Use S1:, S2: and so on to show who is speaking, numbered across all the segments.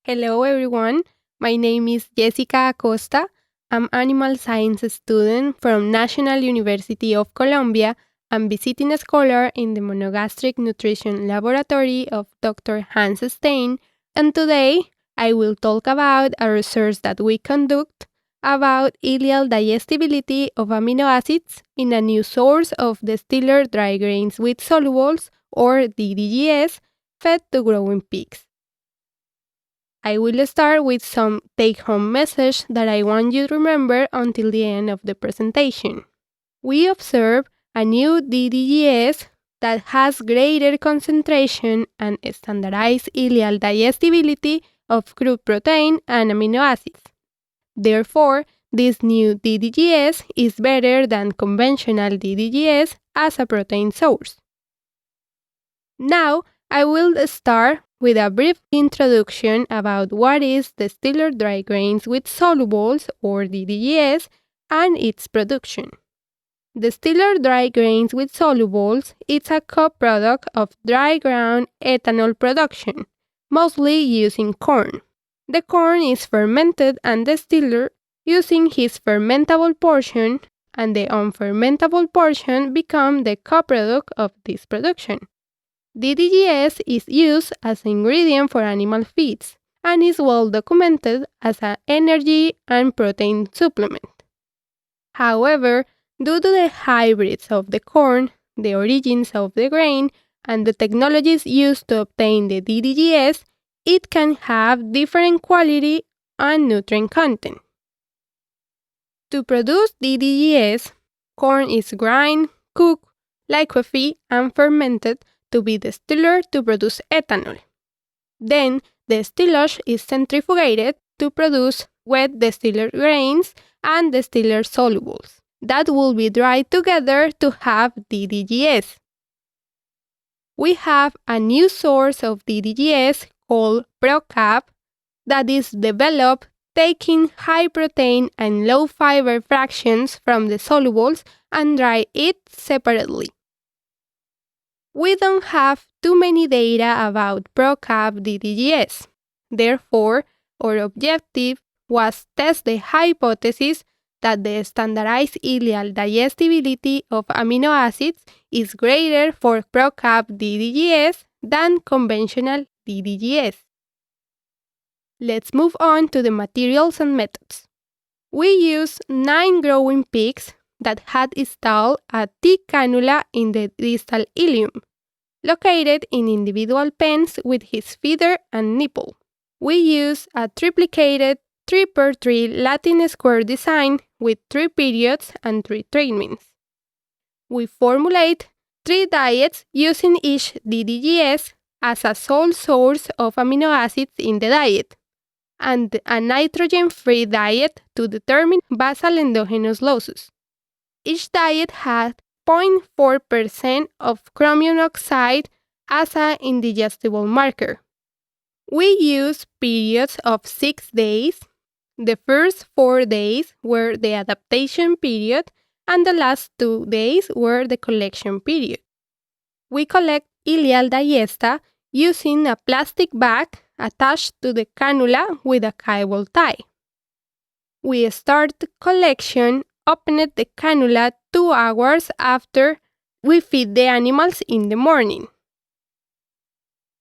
S1: Hello everyone, my name is Jessica Acosta. I'm animal science student from National University of Colombia and visiting scholar in the Monogastric Nutrition Laboratory of Dr. Hans Stein, and today I will talk about a research that we conduct about ileal digestibility of amino acids in a new source of distilled dry grains with solubles, or DDGS, fed to growing pigs. I will start with some take-home message that I want you to remember until the end of the presentation. We observe a new DDGS that has greater concentration and standardized ileal digestibility of crude protein and amino acids. Therefore, this new DDGS is better than conventional DDGS as a protein source. Now, I will start with a brief introduction about what is distilled dry grains with solubles, or DDGS, and its production. Distilled dry grains with solubles is a co-product of dry ground ethanol production, mostly using corn. The corn is fermented and distilled using its fermentable portion, and the unfermentable portion becomes the co-product of this production. DDGS is used as an ingredient for animal feeds and is well documented as an energy and protein supplement. However, due to the hybrids of the corn, the origins of the grain, and the technologies used to obtain the DDGS, it can have different quality and nutrient content. To produce DDGS, corn is ground, cooked, liquefied, and fermented to be distilled to produce ethanol. Then, the stillage is centrifugated to produce wet distilled grains and distilled solubles that will be dried together to have DDGS. We have a new source of DDGS called ProCAP that is developed taking high protein and low fiber fractions from the solubles and dry it separately. We don't have too many data about ProCAP DDGS. Therefore, our objective was test the hypothesis that the standardized ileal digestibility of amino acids is greater for ProCAP DDGS than conventional DDGS. Let's move on to the materials and methods. We used 9 growing pigs that had installed a T-cannula in the distal ileum, located in individual pens with his feeder and nipple. We use a triplicated 3x3 Latin square design with 3 periods and 3 treatments. We formulate 3 diets using each DDGS as a sole source of amino acids in the diet, and a nitrogen-free diet to determine basal endogenous losses. Each diet had 0.4% of chromium oxide as an indigestible marker. We used periods of 6 days. The first 4 days were the adaptation period, and the last 2 days were the collection period. We collect ileal digesta using a plastic bag attached to the cannula with a cable tie. We start collection opened the cannula 2 hours after we feed the animals in the morning.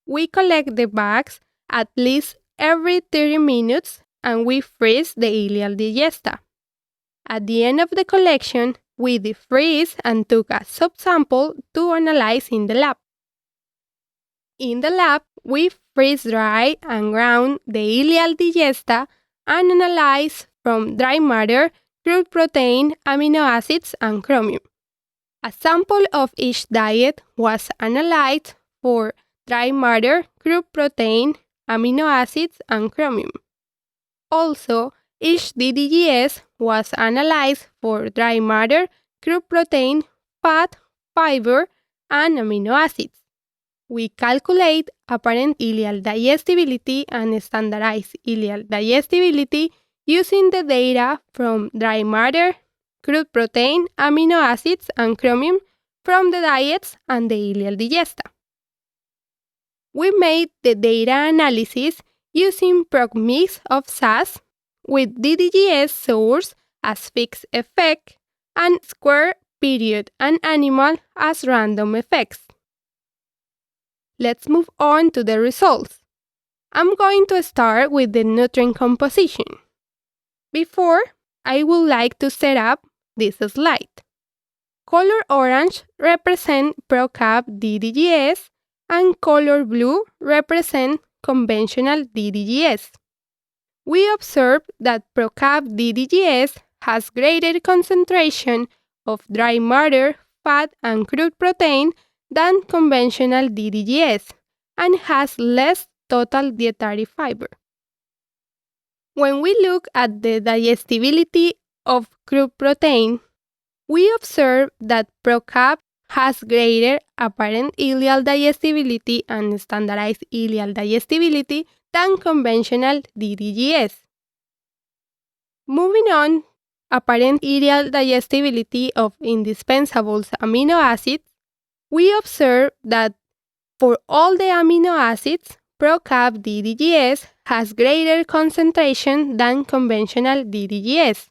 S1: We collect the bags at least every 30 minutes and we freeze the ileal digesta. At the end of the collection, we defreeze and took a subsample to analyze in the lab. In the lab, we freeze dry and ground the ileal digesta and analyze from dry matter, crude protein, amino acids, and chromium. A sample of each diet was analyzed for dry matter, crude protein, amino acids, and chromium. Also, each DDGS was analyzed for dry matter, crude protein, fat, fiber, and amino acids. We calculate apparent ileal digestibility and standardized ileal digestibility using the data from dry matter, crude protein, amino acids, and chromium from the diets and the ileal digesta. We made the data analysis using ProcMix of SAS with DDGS source as fixed effect and square, period, and animal as random effects. Let's move on to the results. I'm going to start with the nutrient composition. Before, I would like to set up this slide. Color orange represents ProCap DDGS and color blue represents conventional DDGS. We observe that ProCap DDGS has greater concentration of dry matter, fat, and crude protein than conventional DDGS and has less total dietary fiber. When we look at the digestibility of crude protein, we observe that ProCap has greater apparent ileal digestibility and standardized ileal digestibility than conventional DDGS. Moving on, apparent ileal digestibility of indispensable amino acids, we observe that for all the amino acids, ProCap DDGS has greater concentration than conventional DDGS.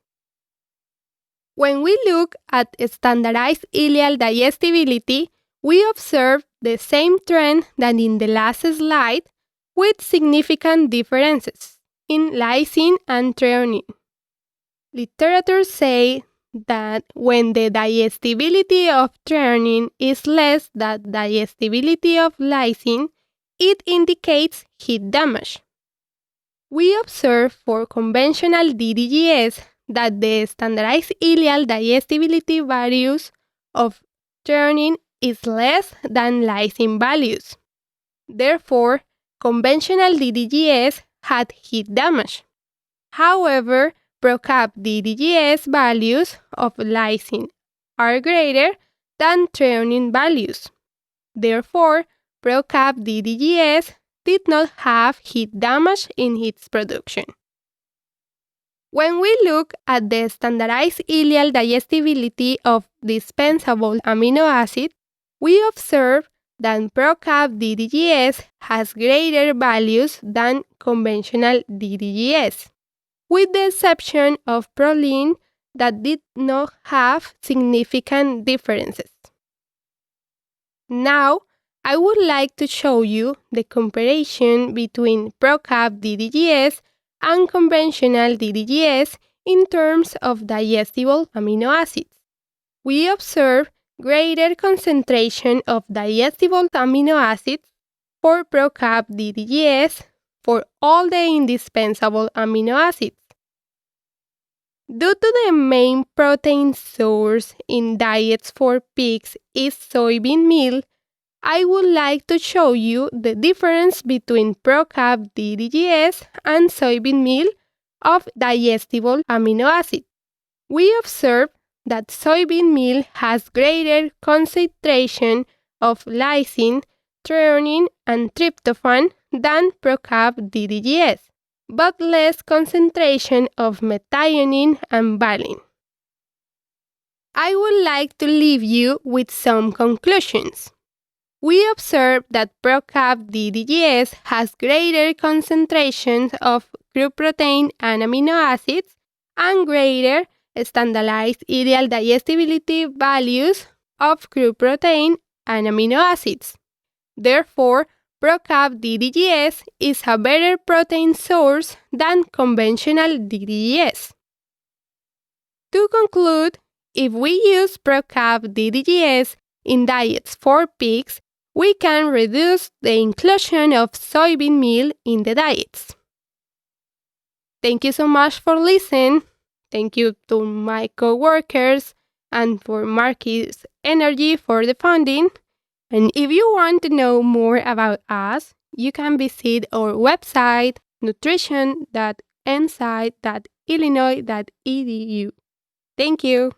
S1: When we look at standardized ileal digestibility, we observe the same trend that in the last slide, with significant differences in lysine and threonine. Literature says that when the digestibility of threonine is less than digestibility of lysine, it indicates heat damage. We observe for conventional DDGS that the standardized ileal digestibility values of threonine is less than lysine values. Therefore, conventional DDGS had heat damage. However, ProCap DDGS values of lysine are greater than threonine values. Therefore, ProCap DDGS did not have heat damage in its production. When we look at the standardized ileal digestibility of dispensable amino acids, we observe that ProCap DDGS has greater values than conventional DDGS, with the exception of proline that did not have significant differences. Now, I would like to show you the comparison between ProCap DDGS and conventional DDGS in terms of digestible amino acids. We observe greater concentration of digestible amino acids for ProCap DDGS for all the indispensable amino acids. Due to the main protein source in diets for pigs is soybean meal, I would like to show you the difference between ProCap DDGS and soybean meal of digestible amino acids. We observe that soybean meal has greater concentration of lysine, threonine, and tryptophan than ProCap DDGS, but less concentration of methionine and valine. I would like to leave you with some conclusions. We observe that ProCap DDGS has greater concentrations of crude protein and amino acids and greater standardized ileal digestibility values of crude protein and amino acids. Therefore, ProCap DDGS is a better protein source than conventional DDGS. To conclude, if we use ProCap DDGS in diets for pigs, we can reduce the inclusion of soybean meal in the diets. Thank you so much for listening. Thank you to my coworkers and for Marquis Energy for the funding. And if you want to know more about us, you can visit our website nutrition.nside.illinois.edu. Thank you.